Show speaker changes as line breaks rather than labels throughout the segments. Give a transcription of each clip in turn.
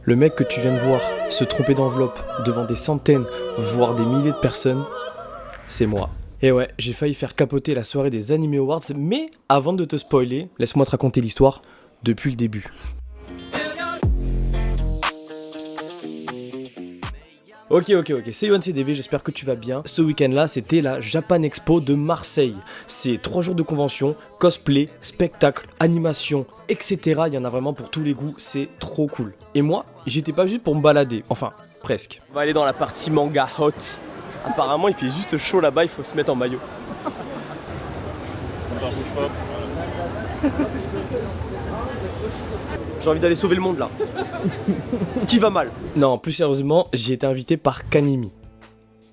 Le mec que tu viens de voir se tromper d'enveloppe devant des centaines, voire des milliers de personnes, c'est moi. Et ouais, j'ai failli faire capoter la soirée des Anime Awards, mais avant de te spoiler, laisse-moi te raconter l'histoire depuis le début. Ok, c'est Yohan CDV, j'espère que tu vas bien. Ce week-end-là, c'était la Japan Expo de Marseille. C'est 3 jours de convention, cosplay, spectacle, animation, etc. Il y en a vraiment pour tous les goûts, c'est trop cool. Et moi, j'étais pas juste pour me balader, enfin, presque. On va aller dans la partie manga hot. Apparemment, il fait juste chaud là-bas, il faut se mettre en maillot. J'ai envie d'aller sauver le monde là. Qui va mal? Non, plus sérieusement, j'ai été invité par Kanimi.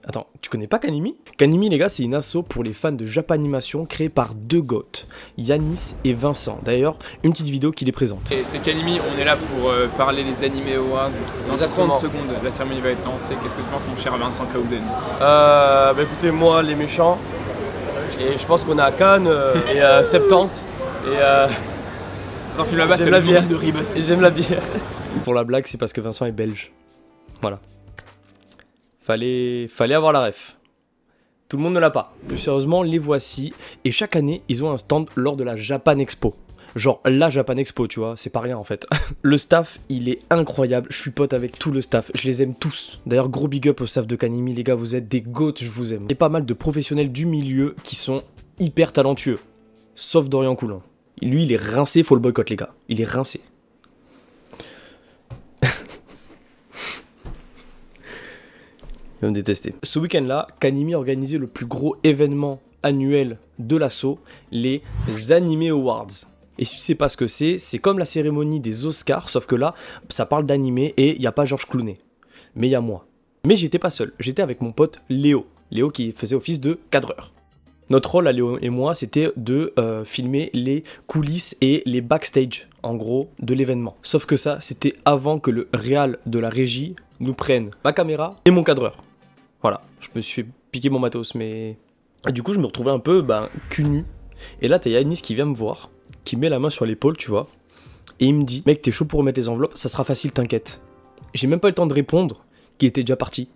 Attends, tu connais pas Kanimi? Kanimi, les gars, c'est une asso pour les fans de Japanimation créée par deux goths, Yanis et Vincent. D'ailleurs, une petite vidéo qui les présente.
Et c'est Kanimi, on est là pour parler des Anime Awards. Dans 30 secondes, la cérémonie va être lancée. Qu'est-ce que tu penses, mon cher Vincent Kaouden?
Bah écoutez, moi, les méchants, et je pense qu'on est à Cannes, et 70, et
là-bas, c'est la bière de Ribas.
Et j'aime la bière. Pour la blague, c'est parce que Vincent est belge. Voilà. Fallait avoir la ref. Tout le monde ne l'a pas. Plus sérieusement, les voici. Et chaque année, ils ont un stand lors de la Japan Expo. Genre la Japan Expo, tu vois, c'est pas rien en fait. Le staff, il est incroyable. Je suis pote avec tout le staff. Je les aime tous. D'ailleurs, gros big up au staff de Kanimi, les gars, vous êtes des goats, je vous aime. Et pas mal de professionnels du milieu qui sont hyper talentueux. Sauf Dorian Coulon. Lui, il est rincé, faut le boycott, les gars. Il est rincé. Ils vont me détester. Ce week-end-là, Kanimi a organisé le plus gros événement annuel de l'assaut, les Anime Awards. Et si tu sais pas ce que c'est comme la cérémonie des Oscars, sauf que là, ça parle d'anime et il n'y a pas Georges Clooney. Mais il y a moi. Mais j'étais pas seul, j'étais avec mon pote Léo. Léo qui faisait office de cadreur. Notre rôle à Léo et moi, c'était de filmer les coulisses et les backstage, en gros, de l'événement. Sauf que ça, c'était avant que le réal de la régie nous prenne ma caméra et mon cadreur. Voilà, je me suis fait piquer mon matos, mais... Et du coup, je me retrouvais un peu, cul nu. Et là, t'as Yanis qui vient me voir, qui met la main sur l'épaule, tu vois, et il me dit, mec, t'es chaud pour remettre les enveloppes, ça sera facile, t'inquiète. J'ai même pas eu le temps de répondre, qu'il était déjà parti.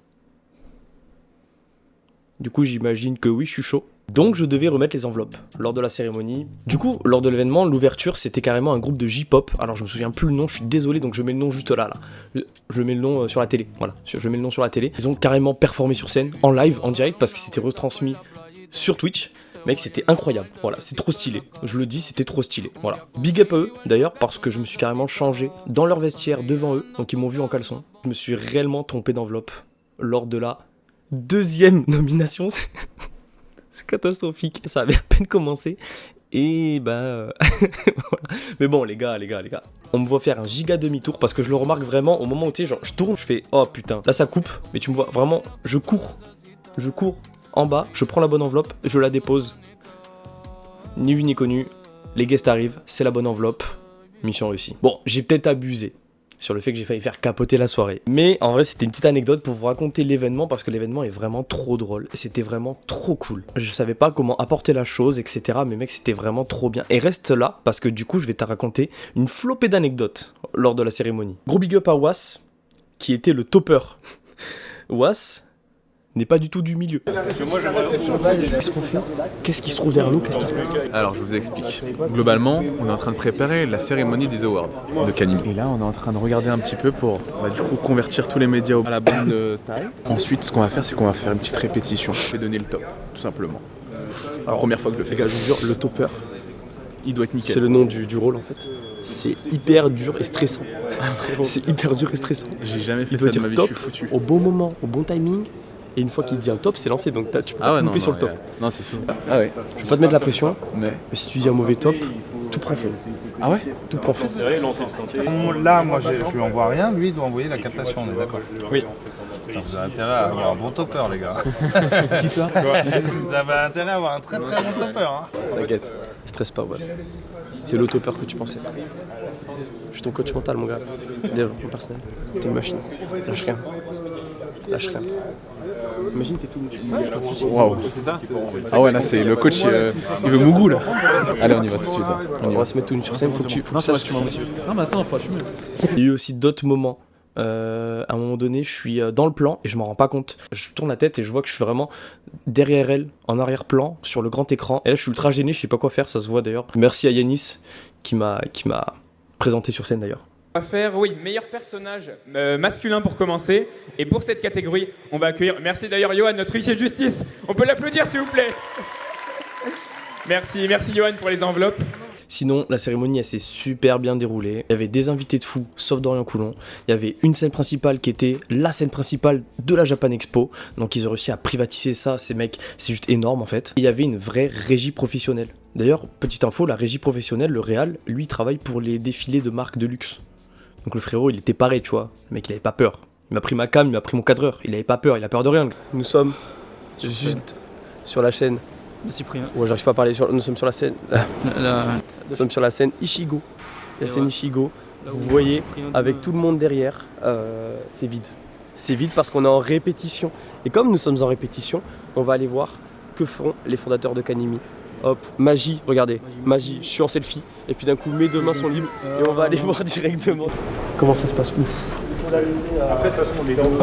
Du coup, j'imagine que oui, je suis chaud. Donc je devais remettre les enveloppes lors de la cérémonie. Du coup, lors de l'événement, l'ouverture, c'était carrément un groupe de J-pop. Alors je me souviens plus le nom, je suis désolé, donc je mets le nom juste là. Je mets le nom sur la télé, voilà. Je mets le nom sur la télé. Ils ont carrément performé sur scène, en live, en direct, parce que c'était retransmis sur Twitch. Mec, c'était incroyable, voilà, c'est trop stylé. Je le dis, c'était trop stylé, voilà. Big up à eux, d'ailleurs, parce que je me suis carrément changé dans leur vestiaire devant eux, donc ils m'ont vu en caleçon. Je me suis réellement trompé d'enveloppe lors de la deuxième nomination. C'est catastrophique, ça avait à peine commencé. Et voilà. Mais bon, les gars. On me voit faire un giga demi-tour parce que je le remarque vraiment au moment où tu sais, genre, je tourne, je fais oh putain, là ça coupe, mais tu me vois vraiment, je cours en bas, je prends la bonne enveloppe, je la dépose. Ni vu ni connu, les guests arrivent, c'est la bonne enveloppe, mission réussie. Bon, j'ai peut-être abusé sur le fait que j'ai failli faire capoter la soirée. Mais en vrai, c'était une petite anecdote pour vous raconter l'événement parce que l'événement est vraiment trop drôle. C'était vraiment trop cool. Je savais pas comment apporter la chose, etc. Mais mec, c'était vraiment trop bien. Et reste là parce que du coup, je vais te raconter une flopée d'anecdotes lors de la cérémonie. Gros big up à Was, qui était le topper. Was n'est pas du tout du milieu. Qu'est-ce qu'on fait? Qu'est-ce qui se trouve derrière nous? Qu'est-ce qui se passe?
Alors je vous explique. Globalement, on est en train de préparer la cérémonie des awards de Kanimi. Et là, on est en train de regarder un petit peu pour du coup convertir tous les médias à la bonne taille. Ensuite, ce qu'on va faire, c'est qu'on va faire une petite répétition et donner le top, tout simplement. Alors, première fois que je le fais.
Les gars, je vous jure, le topper,
il doit être nickel.
c'est le nom du rôle en fait. C'est hyper dur et stressant. C'est hyper dur et stressant.
J'ai jamais fait
Il
ça
doit
de ma
dire
vie,
top
je suis foutu.
au bon moment, au bon timing. Et une fois qu'il dit un top, c'est lancé, donc tu peux pas te louper sur le top.
Non, c'est sûr. Ah ouais.
Je vais pas te mettre la pression,
Mais
si tu dis un mauvais top, tout prend feu.
ah ouais.
Tout prend feu.
Là, moi, je lui envoie rien, lui, il doit envoyer la captation, on est d'accord?
Oui.
Putain, vous avez intérêt à avoir un bon topper, les gars.
Qui ça?
Vous avez intérêt à avoir un très très bon topper, hein.
T'inquiète, stresse pas, boss. T'es l'autopeur que tu pensais être. Je suis ton coach mental, mon gars. Développement personnel. T'es une machine. Lâche rien. Lâche rien. Imagine, t'es tout nu.
Waouh.
C'est ça?
Ah ouais, là c'est le coach, il veut Mougou là. Allez, on y va tout de suite.
On va se mettre tout nu sur scène, faut que tu saches.
Non mais attends, faut assumer.
Il y a eu aussi d'autres moments à un moment donné, je suis dans le plan et je m'en rends pas compte. Je tourne la tête et je vois que je suis vraiment derrière elle, en arrière-plan, sur le grand écran. Et là, je suis ultra gêné, je sais pas quoi faire, ça se voit d'ailleurs. Merci à Yanis qui m'a présenté sur scène d'ailleurs.
On va faire, oui, meilleur personnage masculin pour commencer. Et pour cette catégorie, on va accueillir, merci d'ailleurs Johan, notre huissier de justice. On peut l'applaudir s'il vous plaît. Merci Johan pour les enveloppes.
Sinon, la cérémonie, elle s'est super bien déroulée. Il y avait des invités de fou, sauf Dorian Coulon. Il y avait une scène principale qui était la scène principale de la Japan Expo. Donc ils ont réussi à privatiser ça, ces mecs, c'est juste énorme en fait. Et il y avait une vraie régie professionnelle. D'ailleurs, petite info, la régie professionnelle, le réal, lui, travaille pour les défilés de marques de luxe. Donc le frérot, il était paré, tu vois. Le mec, il avait pas peur. Il m'a pris ma cam, il m'a pris mon cadreur. Il avait pas peur, il a peur de rien. Nous sommes juste sur la chaîne.
De Cyprien.
Ouais, j'arrive pas à parler. Nous sommes sur la scène. Nous sommes sur la scène Ichigo. La scène Ichigo. Vous voyez, avec tout le monde derrière, c'est vide. C'est vide parce qu'on est en répétition. Et comme nous sommes en répétition, on va aller voir que font les fondateurs de Kanimi. Hop, magie, regardez, magie, je suis en selfie. Et puis d'un coup, mes deux mains sont libres et on va aller voir directement. Comment ça se passe? Ouf.
Après, de toute façon, on est dans le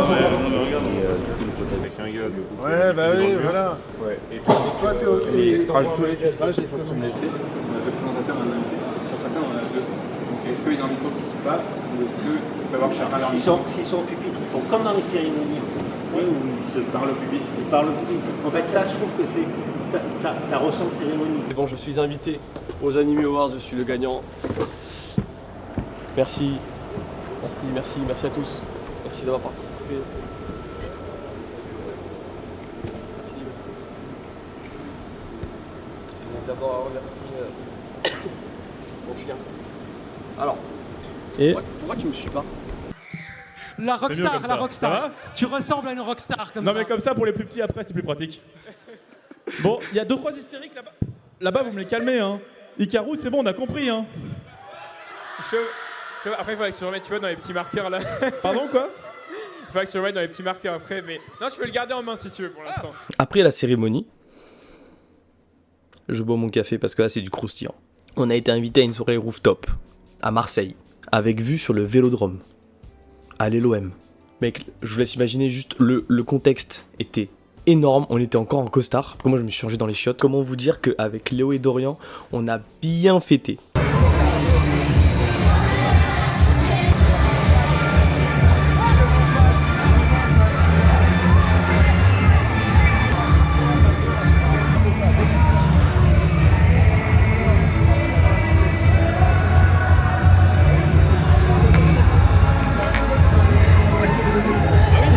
avec un gars, du coup.
Ouais, bah oui, voilà.
Ouais. Et
Toi, tu es tous les titrages, il faut que tu me les dises.
On a deux présentateurs, on a un invité. Sur certains, on en a deux. Donc est-ce qu'il y a un micro qui se passe ou est-ce qu'il peut y avoir chacun leur micro?
S'ils sont au pupitre, ils font comme dans les cérémonies où ils se parlent au public. Ils parlent au public. En fait, ça, je trouve que ça ressemble cérémonie.
Bon, je suis invité aux Anime Awards, je suis le gagnant. Merci à tous. Merci d'avoir participé. Merci. Je voulais d'abord remercier mon chien. Alors, pourquoi tu me suis pas?
La rockstar,
comme ça.
la rockstar. Tu ressembles à une rockstar comme ça.
Non mais comme ça pour les plus petits après c'est plus pratique. Bon, il y a 2-3 hystériques là-bas. Là-bas vous me les calmez hein. Icarus c'est bon on a compris hein.
Après il faudrait que tu le remettes, tu vois, dans les petits marqueurs là.
Pardon quoi?
Il faudrait que tu le remettes dans les petits marqueurs après, mais non, tu peux le garder en main si tu veux pour l'instant.
Après la cérémonie, je bois mon café parce que là c'est du croustillant. On a été invité à une soirée rooftop à Marseille, avec vue sur le Vélodrome. Allez l'OM. Mec, je vous laisse imaginer juste le contexte était énorme, on était encore en costard. Après moi je me suis changé dans les chiottes. Comment vous dire qu'avec Léo et Dorian, on a bien fêté.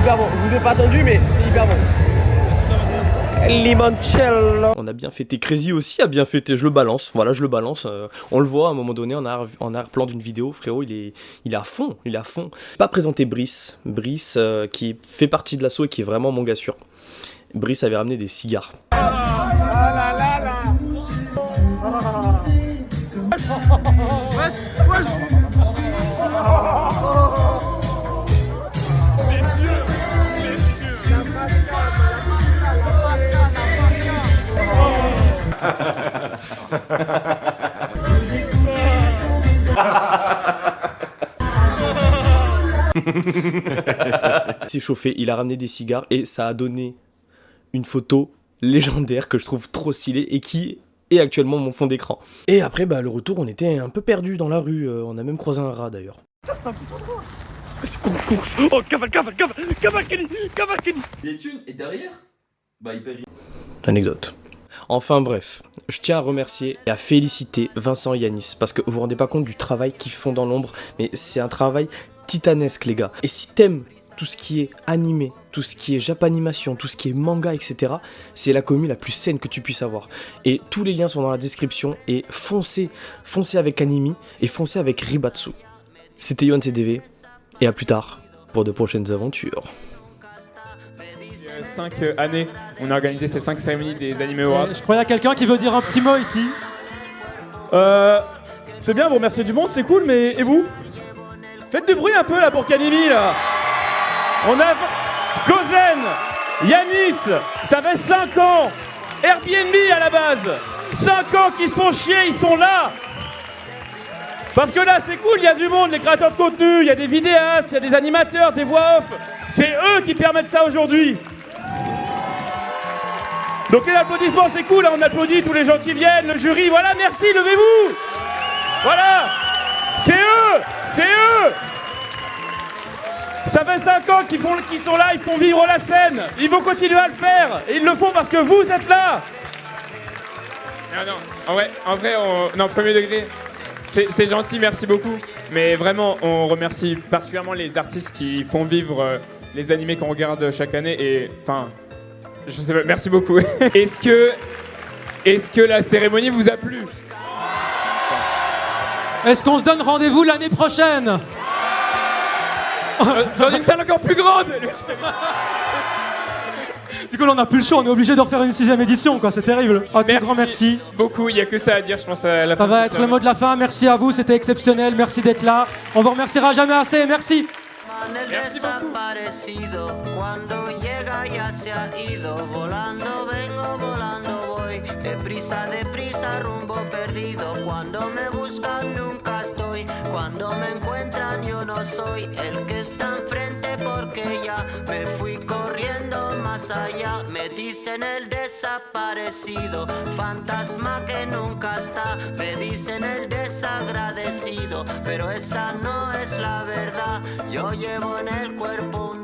Hyper bon, je vous ai pas attendu mais c'est hyper bon. Limoncello. On a bien fêté, Crazy aussi a bien fêté, je le balance, voilà je le balance. On le voit à un moment donné en arrière-plan d'une vidéo, frérot il est à fond, Pas présenté Brice qui fait partie de l'assaut et qui est vraiment mon gars sûr. Brice avait ramené des cigares. s'est chauffé, il a ramené des cigares et ça a donné une photo légendaire que je trouve trop stylée et qui est actuellement mon fond d'écran. Et après, le retour, on était un peu perdu dans la rue, on a même croisé un rat d'ailleurs. Course. Oh, cavale Kenny.
Les thunes et derrière, il paye.
Anecdote. Enfin bref, je tiens à remercier et à féliciter Vincent et Yanis parce que vous vous rendez pas compte du travail qu'ils font dans l'ombre, mais c'est un travail titanesque les gars. Et si t'aimes tout ce qui est animé, tout ce qui est japanimation, tout ce qui est manga, etc., c'est la commu la plus saine que tu puisses avoir. Et tous les liens sont dans la description et foncez avec Animi et foncez avec Ribatsu. C'était Yohan CDV et à plus tard pour de prochaines aventures.
5 années, on a organisé ces 5 cérémonies des Anime Awards.
Je crois qu'il y a quelqu'un qui veut dire un petit mot ici.
C'est bien, vous remerciez du monde, c'est cool, mais et vous? Faites du bruit un peu là pour Kanimi là. On a Gozen, Yanis, ça fait 5 ans. Airbnb à la base, 5 ans qu'ils se font chier, ils sont là. Parce que là, c'est cool, il y a du monde, les créateurs de contenu, il y a des vidéastes, il y a des animateurs, des voix off. C'est eux qui permettent ça aujourd'hui. Donc les applaudissements, c'est cool, hein, on applaudit tous les gens qui viennent, le jury, voilà, merci, levez-vous. Voilà, c'est eux, c'est eux. Ça fait 5 ans qu'ils sont là, ils font vivre la scène. Ils vont continuer à le faire. Et ils le font parce que vous êtes là.
Non, en vrai, non, premier degré, c'est gentil, merci beaucoup. Mais vraiment, on remercie particulièrement les artistes qui font vivre les animés qu'on regarde chaque année. Et enfin, je sais pas, merci beaucoup. Est-ce que la cérémonie vous a plu?
Est-ce qu'on se donne rendez-vous l'année prochaine?
Dans une salle encore plus grande.
Du coup, là, on n'a plus le choix, on est obligé de refaire une 6e édition, quoi. C'est terrible. Un tout grand merci.
Beaucoup, il n'y a que ça à dire, je pense, à la fin.
Ça va être le mot de la fin. Merci à vous, c'était exceptionnel. Merci d'être là. On vous remerciera jamais assez. Merci.
Merci beaucoup.
Cuando me encuentran yo no soy el que está enfrente porque ya me fui corriendo más allá. Me dicen el desaparecido, fantasma que nunca está. Me dicen el desagradecido, pero esa no es la verdad. Yo llevo en el cuerpo un